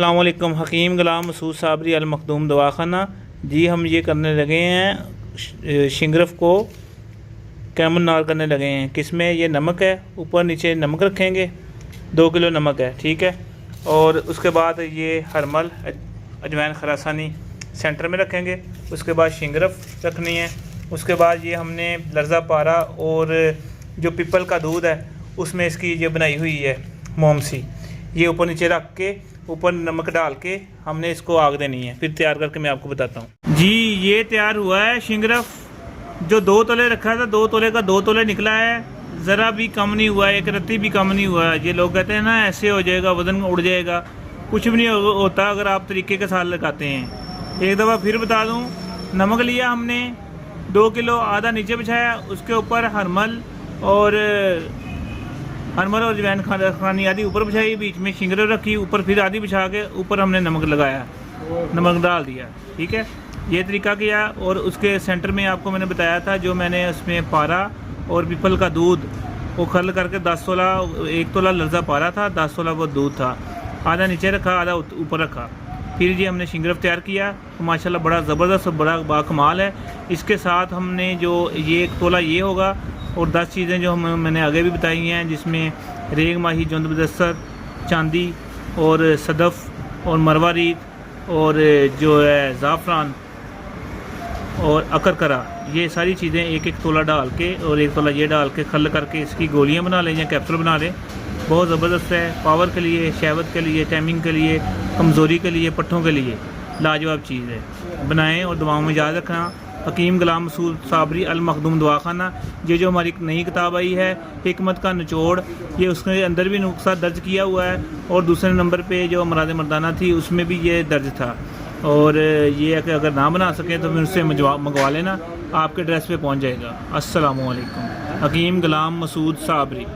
अस्सलामुअलैकुम। हकीम गुलाम मसूद साबरी अल मखदूम दवाखाना जी। हम ये करने लगे हैं शिंगरफ को कैमन नार करने लगे हैं। किसमें ये नमक है, ऊपर नीचे नमक रखेंगे, 2 किलो नमक है, ठीक है। और उसके बाद ये हरमल अजवाइन खरासानी सेंटर में रखेंगे। उसके बाद शिंगरफ रखनी है। उसके बाद ये हमने लर्जा पारा और जो पीपल का दूध है उसमें इसकी ये बनाई हुई है मोमसी, ये ऊपर नीचे रख के ऊपर नमक डाल के हमने इसको आग देनी है। फिर तैयार करके मैं आपको बताता हूँ जी। ये तैयार हुआ है शिंगरफ। जो 2 तोले रखा था 2 तोले का 2 तोले निकला है। ज़रा भी कम नहीं हुआ है, एक रत्ती भी कम नहीं हुआ है। ये लोग कहते हैं ना ऐसे हो जाएगा, वज़न उड़ जाएगा, कुछ भी नहीं होता अगर आप तरीके के साथ लगाते हैं। एक दफ़ा फिर बता दूँ, नमक लिया हमने 2 किलो, आधा नीचे बिछाया, उसके ऊपर हरमल और अजवाइन खानी आधी ऊपर बिछाई, बीच में शिंगरफ रखी, ऊपर फिर आधी बिछा के ऊपर हमने नमक लगाया, नमक डाल दिया, ठीक है। ये तरीका किया। और उसके सेंटर में आपको मैंने बताया था जो मैंने उसमें पारा और पीपल का दूध वो खल करके 10 तोला, 1 तोला लर्जा पारा था, 10 तोला वो दूध था, आधा नीचे रखा आधा ऊपर रखा। फिर जी हमने शिंगरफ तैयार किया। तो माशाल्लाह बड़ा ज़बरदस्त बड़ा बाकमाल है। इसके साथ हमने जो ये 1 तोला ये होगा और 10 चीज़ें जो मैंने आगे भी बताई हैं, जिसमें रेग माही, जुंद बदस्तर, चांदी और सदफ़ और मरवारीक और जो है ज़ाफ़रान और अकरकरा, ये सारी चीज़ें 1-1 तोला डाल के और 1 तोला ये डाल के खल करके इसकी गोलियां बना लें या कैप्सूल बना लें। बहुत ज़बरदस्त है। पावर के लिए, शहवत के लिए, टाइमिंग के लिए, कमज़ोरी के लिए, पट्ठों के लिए लाजवाब चीज़ है। बनाएं और दुआओं में याद रखना। हकीम गुलाम मसूद साबरी अल मखदूम दवाखाना, ये जो हमारी नई किताब आई है हिकमत का निचोड़, ये उसके अंदर भी नुस्खा दर्ज किया हुआ है। और दूसरे नंबर पे जो अमराद मर्दाना थी उसमें भी ये दर्ज था। और ये अगर ना बना सकें तो फिर उससे मंगवा लेना, आपके एड्रेस पे पहुंच जाएगा। अस्सलामु अलैकुम। हकीम गुलाम मसूद साबरी।